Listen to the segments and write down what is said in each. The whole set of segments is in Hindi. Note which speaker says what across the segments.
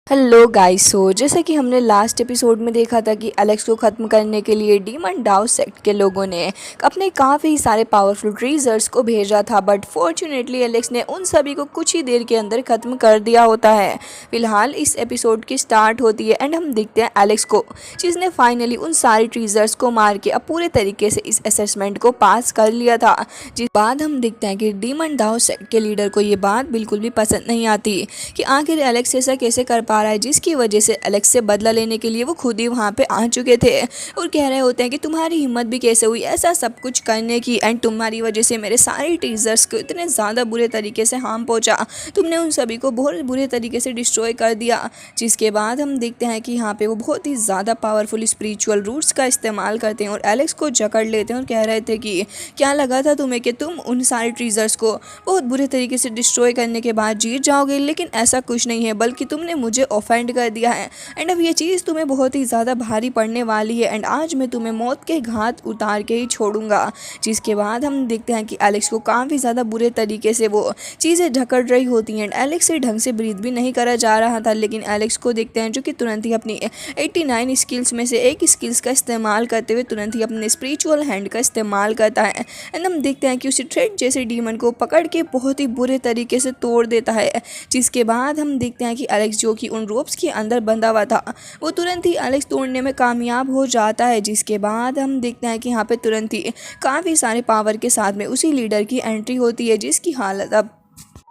Speaker 1: Hello guys. जैसे कि हमने लास्ट एपिसोड में देखा था कि एलेक्स को ख़त्म करने के लिए डीमन डाउ सेक्ट के लोगों ने अपने काफ़ी सारे पावरफुल ट्रीजर्स को भेजा था, बट फॉर्चुनेटली एलेक्स ने उन सभी को कुछ ही देर के अंदर ख़त्म कर दिया होता है। फिलहाल इस एपिसोड की स्टार्ट होती है एंड हम देखते हैं एलेक्स को, जिसने फाइनली उन सारे ट्रीजर्स को मार के अब पूरे तरीके से इस असेसमेंट को पास कर लिया था। जिस बाद हम देखते हैं कि डीमन डाउ सेक्ट के लीडर को ये बात बिल्कुल भी पसंद नहीं आती कि आखिर एलेक्स ऐसा कैसे कर पा रहा है, जिसकी वजह से एलेक्स से बदला लेने के लिए वो खुद ही वहाँ पे आ चुके थे और कह रहे होते हैं कि तुम्हारी हिम्मत भी कैसे हुई ऐसा सब कुछ करने की, एंड तुम्हारी वजह से मेरे सारे टीजर्स को इतने ज़्यादा बुरे तरीके से हार्म पहुँचा, तुमने उन सभी को बहुत बुरे तरीके से डिस्ट्रॉय कर दिया। जिसके बाद हम देखते हैं कि यहाँ पे वो बहुत ही ज़्यादा पावरफुल स्पिरिचुअल रूट्स का इस्तेमाल करते हैं और एलेक्स को जकड़ लेते हैं और कह रहे थे कि क्या लगा था तुम्हें कि तुम उन सारे ट्रीजर्स को बहुत बुरे तरीके से डिस्ट्रॉय करने के बाद जीत जाओगे, लेकिन ऐसा कुछ नहीं है, बल्कि तुमने मुझे ऑफेंड कर दिया है एंड अब ये चीज़ तुम्हें बहुत ही ज़्यादा भारी पड़ने वाली है एंड आज मैं तुम्हें मौत के घाट उतार के ही छोड़ूंगा। जिसके बाद हम देखते हैं कि एलेक्स को काफ़ी ज़्यादा बुरे तरीके से वो चीज़ें ढकड़ रही होती हैं एंड एलेक्स से ढंग से ब्रीथ भी नहीं करा जा रहा था, लेकिन एलेक्स को देखते हैं जो कि तुरंत ही अपनी 89 स्किल्स में से एक स्किल्स का इस्तेमाल करते हुए तुरंत ही अपने स्पिरिचुअल हैंड का इस्तेमाल करता है एंड हम देखते हैं कि उसे थ्रेड जैसे डीमन को पकड़ के बहुत ही बुरे तरीके से तोड़ देता है। जिसके बाद हम देखते हैं कि एलेक्स जो कि उन रोप्स के अंदर बंधा हुआ था वो तुरंत ही एलेक्स तोड़ने में कामयाब हो जाता है। जिसके बाद हम देखते हैं कि यहाँ पे तुरंत ही काफ़ी सारे पावर के साथ में उसी लीडर की एंट्री होती है, जिसकी हालत अब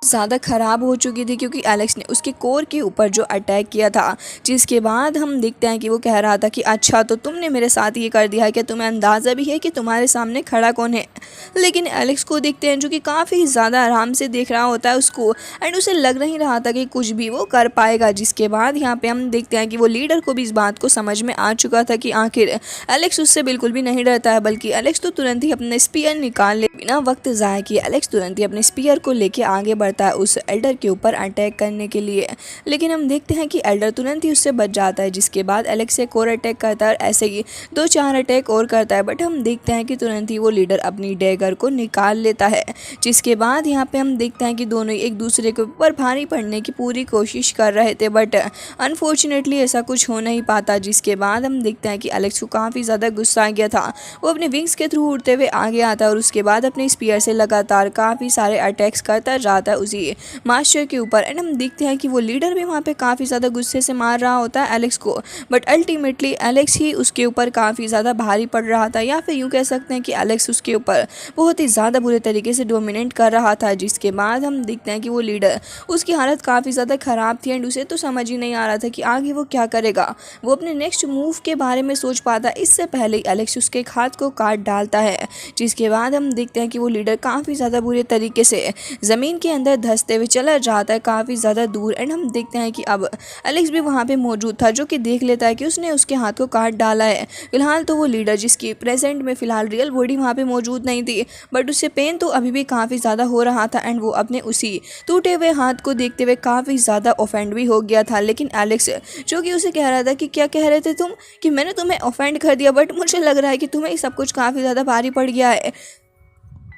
Speaker 1: ज़्यादा ख़राब हो चुकी थी क्योंकि एलेक्स ने उसके कोर के ऊपर जो अटैक किया था। जिसके बाद हम देखते हैं कि वो कह रहा था कि अच्छा तो तुमने मेरे साथ ये कर दिया है, क्या तुम्हें अंदाज़ा भी है कि तुम्हारे सामने खड़ा कौन है। लेकिन एलेक्स को देखते हैं जो कि काफ़ी ज़्यादा आराम से देख रहा होता है उसको एंड उसे लग नहीं रहा था कि कुछ भी वो कर पाएगा। जिसके बाद यहाँ पे हम देखते हैं कि वो लीडर को भी इस बात को समझ में आ चुका था कि आखिर एलेक्स उससे बिल्कुल भी नहीं डरता है, बल्कि एलेक्स तो तुरंत ही अपने स्पीयर निकाल ले। बिना वक्त ज़ाया किए एलेक्स तुरंत ही अपने स्पीयर को लेके आगे बढ़ता है उस एल्डर के ऊपर अटैक करने के लिए, लेकिन हम देखते हैं कि एल्डर तुरंत ही उससे बच जाता है। जिसके बाद एलेक्स एक और अटैक करता है और ऐसे ही 2-4 अटैक और करता है, बट हम देखते हैं कि तुरंत ही वो लीडर अपनी डैगर को निकाल लेता है। जिसके बाद यहाँ पे हम देखते हैं कि दोनों एक दूसरे के ऊपर भारी पड़ने की पूरी कोशिश कर रहे थे, बट अनफॉर्चुनेटली ऐसा कुछ हो नहीं पाता। जिसके बाद हम देखते हैं कि एलेक्स को काफ़ी ज़्यादा गुस्सा आ गया था, वो अपने विंग्स के थ्रू उड़ते हुए आगे आता है और उसके बाद अपने स्पीयर से लगातार काफ़ी सारे अटैक्स करता जाता है उसी मास्टर के ऊपर एंड हम देखते हैं कि वो लीडर भी वहाँ पे काफ़ी ज़्यादा गुस्से से मार रहा होता है एलेक्स को, बट अल्टीमेटली एलेक्स ही उसके ऊपर काफ़ी ज़्यादा भारी पड़ रहा था, या फिर यूँ कह सकते हैं कि एलेक्स उसके ऊपर बहुत ही ज़्यादा बुरे तरीके से डोमिनेट कर रहा था। जिसके बाद हम देखते हैं कि वो लीडर उसकी हालत काफ़ी ज़्यादा ख़राब थी एंड उसे तो समझ ही नहीं आ रहा था कि आगे वो क्या करेगा। वो अपने नेक्स्ट मूव के बारे में सोच पाता इससे पहले एलेक्स उसके हाथ को काट डालता है। जिसके बाद हम देखते हैं कि वो लीडर काफ़ी ज़्यादा बुरे तरीके से ज़मीन के अंदर धंसते हुए चला जाता है काफ़ी ज़्यादा दूर एंड हम देखते हैं कि अब एलेक्स भी वहाँ पे मौजूद था, जो कि देख लेता है कि उसने उसके हाथ को काट डाला है। फिलहाल तो वो लीडर जिसकी प्रेजेंट में फ़िलहाल रियल बॉडी वहाँ पे मौजूद नहीं थी, बट उससे पेन तो अभी भी काफ़ी ज़्यादा हो रहा था एंड वो अपने उसी टूटे हुए हाथ को देखते हुए काफ़ी ज़्यादा ऑफेंड भी हो गया था। लेकिन एलेक्स जो कि उसे कह रहा था कि क्या कह रहे थे तुम, कि मैंने तुम्हें ऑफेंड कर दिया, बट मुझे लग रहा है कि तुम्हें सब कुछ काफ़ी ज़्यादा भारी पड़ गया है।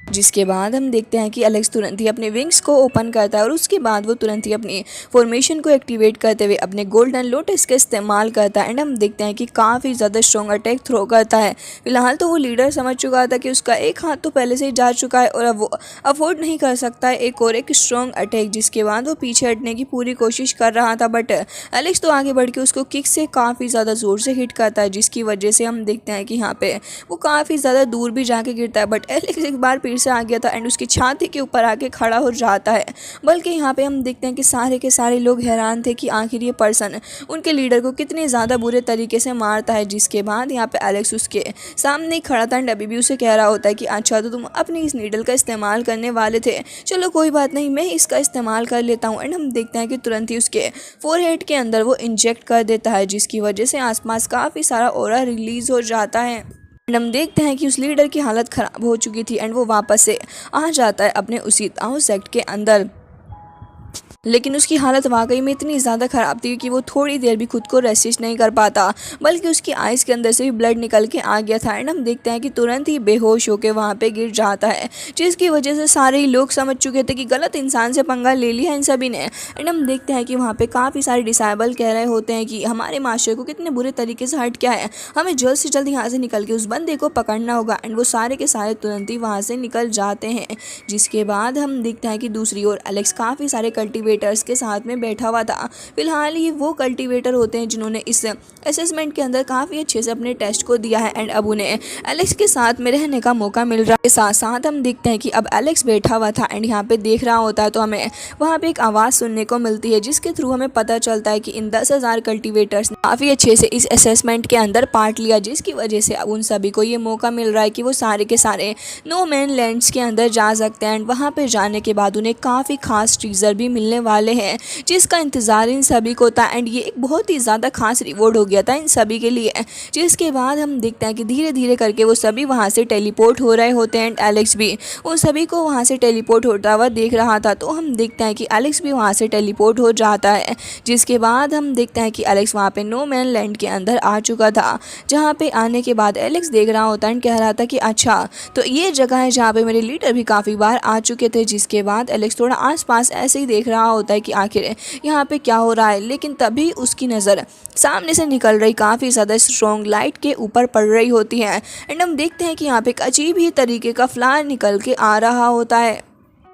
Speaker 1: जिसके बाद हम देखते हैं कि एलेक्स तुरंत ही अपने विंग्स को ओपन करता है और उसके बाद वो तुरंत ही अपनी फॉर्मेशन को एक्टिवेट करते हुए अपने गोल्डन लोटस का इस्तेमाल करता है एंड हम देखते हैं कि काफ़ी ज़्यादा स्ट्रॉन्ग अटैक थ्रो करता है। फिलहाल तो वो लीडर समझ चुका था कि उसका एक हाथ तो पहले से ही जा चुका है और अब वो अफोर्ड नहीं कर सकता है एक और एक स्ट्रॉन्ग अटैक। जिसके बाद वो पीछे हटने की पूरी कोशिश कर रहा था, बट एलेक्स तो आगे बढ़ के उसको किक से काफ़ी ज़्यादा ज़ोर से हिट करता है, जिसकी वजह से हम देखते हैं कि यहाँ पे वो काफ़ी ज़्यादा दूर भी जाके गिरता है, बट एलेक्स एक बार से आ गया था एंड उसकी छाती के ऊपर आके खड़ा हो जाता है। बल्कि यहाँ पे हम देखते हैं कि सारे के सारे लोग हैरान थे कि आखिर ये पर्सन उनके लीडर को कितने ज़्यादा बुरे तरीके से मारता है। जिसके बाद यहाँ पे एलेक्स उसके सामने ही खड़ा था एंड अभी भी उसे कह रहा होता है कि अच्छा तो तुम अपनी इस नीडल का इस्तेमाल करने वाले थे, चलो कोई बात नहीं, मैं इसका इस्तेमाल कर लेता हूँ। एंड हम देखते हैं कि तुरंत ही उसके फोरहेड के अंदर वो इंजेक्ट कर देता है, जिसकी वजह से आसपास काफ़ी सारा ऑरा रिलीज हो जाता है। हम देखते हैं कि उस लीडर की हालत ख़राब हो चुकी थी एंड वो वापस से आ जाता है अपने उसी ताओ सेक्ट के अंदर। लेकिन उसकी हालत वाकई में इतनी ज़्यादा ख़राब थी कि वो थोड़ी देर भी खुद को रेसिस्ट नहीं कर पाता, बल्कि उसकी आइज़ के अंदर से भी ब्लड निकल के आ गया था। एंड हम देखते हैं कि तुरंत ही बेहोश होकर वहाँ पे गिर जाता है, जिसकी वजह से सारे ही लोग समझ चुके थे कि गलत इंसान से पंगा ले लिया इन सभी ने। एंड हम देखते हैं कि वहाँ पे काफ़ी सारे डिसाइबल कह रहे होते हैं कि हमारे मास्टर को कितने बुरे तरीके से हर्ट किया है, हमें जल्द से जल्द यहाँ से निकल के उस बंदे को पकड़ना होगा। एंड वो सारे के सारे तुरंत ही वहाँ से निकल जाते हैं। जिसके बाद हम देखते हैं कि दूसरी ओर एलेक्स काफ़ी सारे कल्टिवेटर्स के साथ में बैठा हुआ था। फिलहाल ये वो कल्टिवेटर होते हैं जिन्होंने इस असेसमेंट के अंदर काफ़ी अच्छे से अपने टेस्ट को दिया है एंड अब उन्हें एलेक्स के साथ में रहने का मौका मिल रहा है। साथ साथ हम देखते हैं कि अब एलेक्स बैठा हुआ था एंड यहाँ पे देख रहा होता है, तो हमें वहाँ पे एक आवाज़ सुनने को मिलती है, जिसके थ्रू हमें पता चलता है कि इन 10,000 कल्टिवेटर्स ने काफ़ी अच्छे से इस असेसमेंट के अंदर पार्ट लिया, जिसकी वजह से अब उन सभी को ये मौका मिल रहा है कि वो सारे के सारे नो मैन लैंड्स के अंदर जा सकते हैं। एंड वहाँ पे जाने के बाद उन्हें काफ़ी खास ट्रीजर भी मिलने वाले हैं, जिसका इंतज़ार इन सभी को था। एंड ये एक बहुत ही ज़्यादा खास रिवॉर्ड हो गया था इन सभी के लिए। जिसके बाद हम देखते हैं कि धीरे धीरे करके वो सभी वहाँ से टेलीपोर्ट हो रहे होते हैं एंड एलेक्स भी उन सभी को वहाँ से टेलीपोर्ट होता हुआ देख रहा था। तो हम देखते हैं कि एलेक्स भी वहाँ से टेलीपोर्ट हो जाता है। जिसके बाद हम देखते हैं कि एलेक्स वहाँ पे नो मैन लैंड के अंदर आ चुका था, जहाँ पे आने के बाद एलेक्स देख रहा होता है एंड कह रहा था कि अच्छा तो ये जगह है जहाँ पे मेरे लीडर भी काफ़ी बार आ चुके थे। जिसके बाद एलेक्स थोड़ा आसपास ऐसे ही देख रहा होता है कि आखिर यहाँ पे क्या हो रहा है, लेकिन तभी उसकी नज़र सामने से निकल रही काफ़ी ज़्यादा स्ट्रॉन्ग लाइट के ऊपर पड़ रही होती है। एंड हम देखते हैं कि यहाँ पे एक अजीब ही तरीके का फ्लावर निकल के आ रहा होता है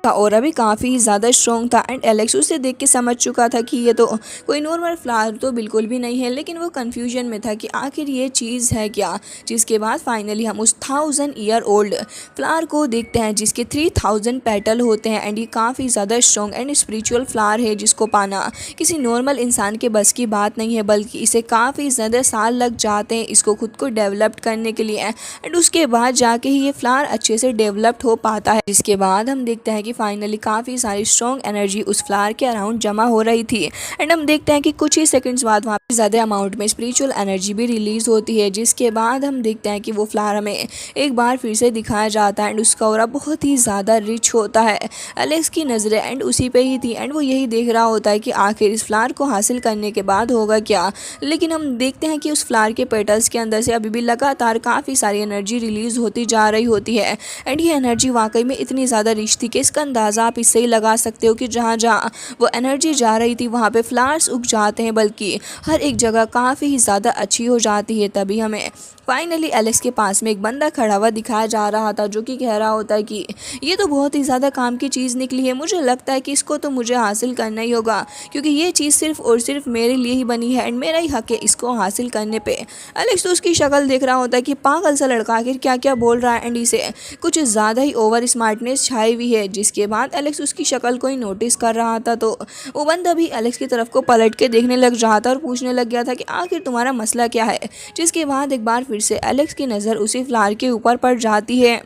Speaker 1: और अभी काफ़ी ज़्यादा स्ट्रॉन्ग था। एंड एलेक्स उसे देख के समझ चुका था कि ये तो कोई नॉर्मल फ्लावर तो बिल्कुल भी नहीं है, लेकिन वो कन्फ्यूजन में था कि आखिर ये चीज़ है क्या। जिसके बाद फाइनली हम उस 1000 ईयर ओल्ड फ्लावर को देखते हैं, जिसके 3000 पेटल होते हैं। एंड ये काफ़ी ज़्यादा स्ट्रॉन्ग एंड स्पिरिचुअल फ्लावर है, जिसको पाना किसी नॉर्मल इंसान के बस की बात नहीं है, बल्कि इसे काफ़ी ज़्यादा साल लग जाते हैं इसको खुद को डेवलप करने के लिए। एंड उसके बाद जाके ही ये फ्लावर अच्छे से डेवलप्ड हो पाता है। जिसके बाद हम देखते हैं कि फाइनली काफ़ी सारी स्ट्रॉन्ग एनर्जी उस फ्लावर के अराउंड जमा हो रही थी। एंड हम देखते हैं कि कुछ ही सेकंड्स बाद वहाँ पे ज़्यादा अमाउंट में स्पिरिचुअल एनर्जी भी रिलीज होती है। जिसके बाद हम देखते हैं कि वो फ्लावर हमें एक बार फिर से दिखाया जाता है एंड उसका ऑरा बहुत ही ज़्यादा रिच होता है। एलेक्स की नज़रें एंड उसी पे ही थी एंड वो यही देख रहा होता है कि आखिर इस फ्लावर को हासिल करने के बाद होगा क्या। लेकिन हम देखते हैं कि उस फ्लावर के पेटल्स के अंदर से अभी भी लगातार काफ़ी सारी एनर्जी रिलीज होती जा रही होती है। एंड ये एनर्जी वाकई में इतनी ज़्यादा रिच थी कि इसका अंदाज़ा आप इससे ही लगा सकते हो कि जहाँ जहाँ वो एनर्जी जा रही थी वहाँ पे फ्लावर्स उग जाते हैं, बल्कि हर एक जगह काफ़ी ही ज़्यादा अच्छी हो जाती है। तभी हमें फाइनली एलेक्स के पास में एक बंदा खड़ा हुआ दिखाया जा रहा था, जो कि कह रहा होता है कि ये तो बहुत ही ज़्यादा काम की चीज़ निकली है, मुझे लगता है कि इसको तो मुझे हासिल करना ही होगा, क्योंकि ये चीज़ सिर्फ और सिर्फ मेरे लिए ही बनी है एंड मेरा ही हक है इसको हासिल करने पे। एलेक्स तो उसकी शक्ल देख रहा होता है कि पागल सा लड़का आखिर क्या क्या बोल रहा है एंड इसे कुछ ज़्यादा ही ओवर स्मार्टनेस छाई हुई है। जिसके बाद एलेक्स उसकी शक्ल को ही नोटिस कर रहा था, तो वो बंदा भी एलेक्स की तरफ को पलट के देखने लग रहा था और पूछने लग गया था कि आखिर तुम्हारा मसला क्या है। जिसके बाद एक बार फिर से एलेक्स की नज़र उसी फ्लावर के ऊपर पड़ जाती है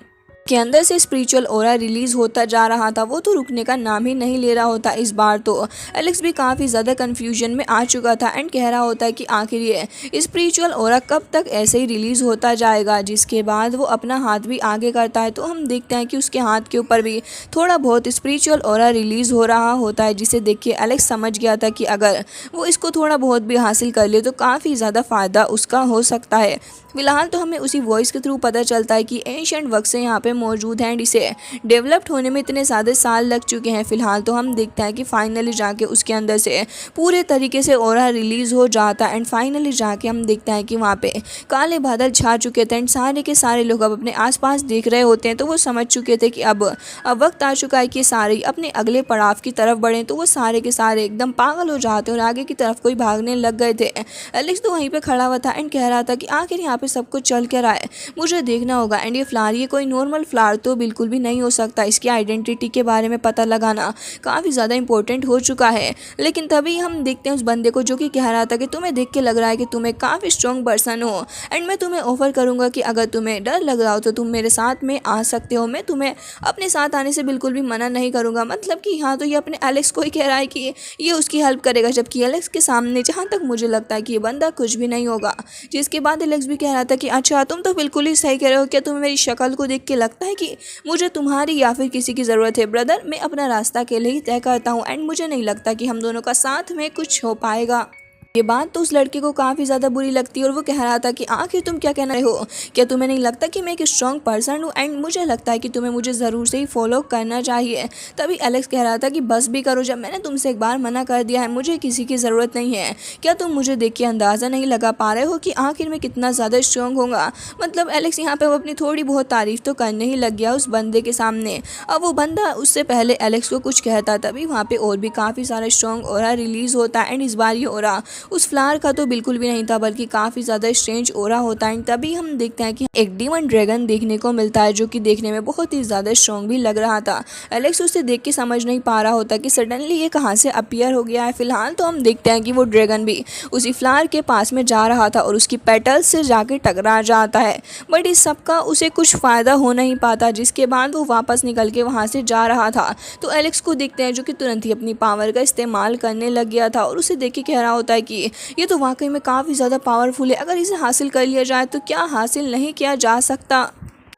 Speaker 1: के अंदर से स्पिरिचुअल ऑरा रिलीज होता जा रहा था, वो तो रुकने का नाम ही नहीं ले रहा होता। इस बार तो एलेक्स भी काफ़ी ज़्यादा कन्फ्यूजन में आ चुका था एंड कह रहा होता है कि आखिर ये स्पिरिचुअल ऑरा कब तक ऐसे ही रिलीज़ होता जाएगा। जिसके बाद वो अपना हाथ भी आगे करता है, तो हम देखते हैं कि उसके हाथ के ऊपर भी थोड़ा बहुत स्पिरिचुअल ऑरा रिलीज़ हो रहा होता है, जिसे देख के एलेक्स समझ गया था कि अगर वो इसको थोड़ा बहुत भी हासिल कर ले तो काफ़ी ज़्यादा फ़ायदा उसका हो सकता है। फिलहाल तो हमें उसी वॉइस के थ्रू पता चलता है कि एंशिएंट वक्त से यहाँ पे मौजूद हैं एंड इसे डेवलप्ड होने में इतने ज़्यादा साल लग चुके हैं। फिलहाल तो हम देखते हैं कि फाइनली जाके उसके अंदर से पूरे तरीके से ऑरा रिलीज़ हो जाता है एंड फाइनली जाके हम देखते हैं कि वहाँ पे काले बादल छा चुके थे एंड सारे के सारे लोग अब अपने आसपास देख रहे होते हैं, तो वो समझ चुके थे कि अब वक्त आ चुका है कि सारे अपने अगले पड़ाव की तरफ बढ़ें। तो वो सारे के सारे एकदम पागल हो जाते और आगे की तरफ कोई भागने लग गए थे। एलेक्स तो वहीं पर खड़ा हुआ था एंड कह रहा था कि आखिर यहाँ पे सब कुछ चल के रहा है, मुझे देखना होगा। एंड ये फ्लावर ये कोई नॉर्मल फ्लावर तो बिल्कुल भी नहीं हो सकता, इसकी आइडेंटिटी के बारे में पता लगाना काफ़ी ज़्यादा इंपॉर्टेंट हो चुका है। लेकिन तभी हम देखते हैं उस बंदे को जो कि कह रहा था कि तुम्हें देख के लग रहा है कि तुम एक काफ़ी स्ट्रॉन्ग पर्सन हो एंड मैं तुम्हें ऑफर करूँगा कि अगर तुम्हें डर लग रहा हो तो तुम मेरे साथ में आ सकते हो, मैं तुम्हें अपने साथ आने से बिल्कुल भी मना नहीं करूँगा। मतलब कि हाँ, तो ये अपने एलेक्स को ही कह रहा है कि ये उसकी हेल्प करेगा, जबकि एलेक्स के सामने जहाँ तक मुझे लगता है कि ये बंदा कुछ भी नहीं होगा। जिसके बाद एलेक्स भी कह रहा था कि अच्छा तुम तो बिल्कुल ही सही कह रहे हो, क्या तुम्हें मेरी शक्ल को देख के लगता लगता है कि मुझे तुम्हारी या फिर किसी की ज़रूरत है ब्रदर, मैं अपना रास्ता अकेले ही तय करता हूँ एंड मुझे नहीं लगता कि हम दोनों का साथ में कुछ हो पाएगा। ये बात तो उस लड़के को काफ़ी ज़्यादा बुरी लगती है और वो कह रहा था कि आखिर तुम क्या कहना रहे हो, क्या तुम्हें नहीं लगता कि मैं एक स्ट्रॉन्ग पर्सन हूँ एंड मुझे लगता है कि तुम्हें मुझे ज़रूर से ही फॉलो करना चाहिए। तभी एलेक्स कह रहा था कि बस भी करो, जब मैंने तुमसे एक बार मना कर दिया है, मुझे किसी की ज़रूरत नहीं है। क्या तुम मुझे देख के अंदाज़ा नहीं लगा पा रहे हो कि आखिर मैं कितना ज़्यादा स्ट्रॉन्ग होगा। मतलब एलेक्स यहाँ पर अपनी थोड़ी बहुत तारीफ़ तो करने ही लग गया उस बंदे के सामने। अब वो बंदा उससे पहले एलेक्स को कुछ कहता, तभी वहाँ पर और भी काफ़ी सारा स्ट्रॉन्ग ओरा रिलीज़ होता है एंड इस बार ये ओरा उस फ्लावर का तो बिल्कुल भी नहीं था, बल्कि काफ़ी ज़्यादा स्ट्रेंज ओरा होता है। तभी हम देखते हैं कि एक डीमन ड्रैगन देखने को मिलता है जो कि देखने में बहुत ही ज़्यादा स्ट्रॉन्ग भी लग रहा था। एलेक्स उसे देख के समझ नहीं पा रहा होता कि सडनली ये कहाँ से अपीयर हो गया है। फिलहाल तो हम देखते हैं कि वो ड्रैगन भी उसी फ्लावर के पास में जा रहा था और उसकी पेटल्स से जाके टकरा जाता है, बट इस सब का उसे कुछ फ़ायदा हो नहीं पाता, जिसके बाद वो वापस निकल के वहाँ से जा रहा था। तो एलेक्स को देखते हैं जो कि तुरंत ही अपनी पावर का इस्तेमाल करने लग गया था और उसे देख के कह रहा होता है कि ये तो वाकई में काफ़ी ज़्यादा पावरफुल है, अगर इसे हासिल कर लिया जाए तो क्या हासिल नहीं किया जा सकता।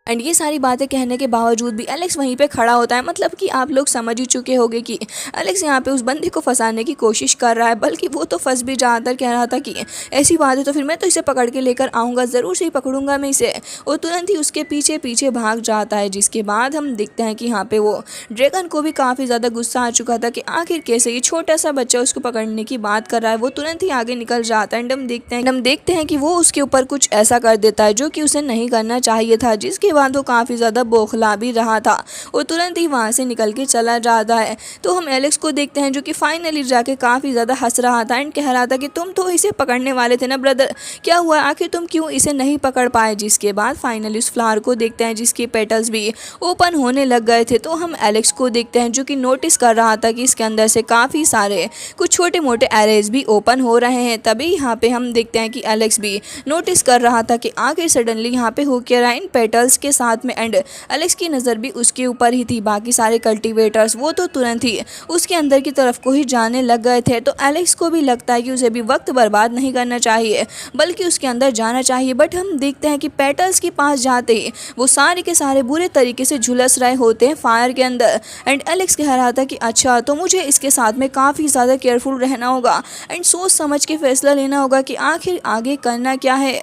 Speaker 1: एंड ये सारी बातें कहने के बावजूद भी एलेक्स वहीं पे खड़ा होता है। मतलब कि आप लोग समझ ही चुके होंगे कि एलेक्स यहाँ पे उस बंदे को फंसाने की कोशिश कर रहा है, बल्कि वो तो फंस भी ज़्यादातर कह रहा था कि ऐसी बात है तो फिर मैं तो इसे पकड़ के लेकर आऊँगा, ज़रूर से ही पकड़ूंगा मैं इसे। और तुरंत ही उसके पीछे पीछे भाग जाता है, जिसके बाद हम देखते हैं कि यहाँ पे वो ड्रैगन को भी काफ़ी ज़्यादा गुस्सा आ चुका था कि आखिर कैसे ये छोटा सा बच्चा उसको पकड़ने की बात कर रहा है। वो तुरंत ही आगे निकल जाता है एंड हम देखते हैं कि वो उसके ऊपर कुछ ऐसा कर देता है जो कि उसे नहीं करना चाहिए था, जिसके बाद वो काफ़ी ज़्यादा बौखला भी रहा था और तुरंत ही वहाँ से निकल के चला जाता है। तो हम एलेक्स को देखते हैं जो कि फाइनली जाके काफ़ी ज़्यादा हंस रहा था एंड कह रहा था कि तुम तो इसे पकड़ने वाले थे ना ब्रदर, क्या हुआ, आखिर तुम क्यों इसे नहीं पकड़ पाए। जिसके बाद फाइनली उस फ्लावर को देखते हैं जिसके पेटल्स भी ओपन होने लग गए थे। तो हम एलेक्स को देखते हैं जो कि नोटिस कर रहा था कि इसके अंदर से काफ़ी सारे कुछ छोटे मोटे एरेज भी ओपन हो रहे हैं। तभी यहाँ पे हम देखते हैं कि एलेक्स भी नोटिस कर रहा था कि आगे सडनली यहाँ पे हो क्या रहा है इन पेटल्स के साथ में एंड एलेक्स की नज़र भी उसके ऊपर ही थी। बाकी सारे कल्टीवेटर्स वो तो तुरंत ही उसके अंदर की तरफ को ही जाने लग गए थे। तो एलेक्स को भी लगता है कि उसे भी वक्त बर्बाद नहीं करना चाहिए, बल्कि उसके अंदर जाना चाहिए। बट हम देखते हैं कि पेटल्स के पास जाते ही वो सारे के सारे बुरे तरीके से झुलस रहे होते हैं फायर के अंदर एंड एलेक्स कह रहा था कि अच्छा तो मुझे इसके साथ में काफ़ी ज़्यादा केयरफुल रहना होगा एंड सोच समझ के फैसला लेना होगा कि आखिर आगे करना क्या है।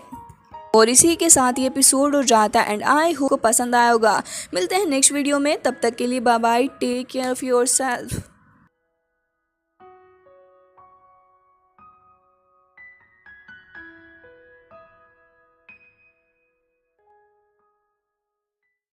Speaker 1: और इसी के साथ ये एपिसोड हो जाता है एंड आई होप पसंद आया होगा। मिलते हैं नेक्स्ट वीडियो में, तब तक के लिए bye bye, take care of yourself.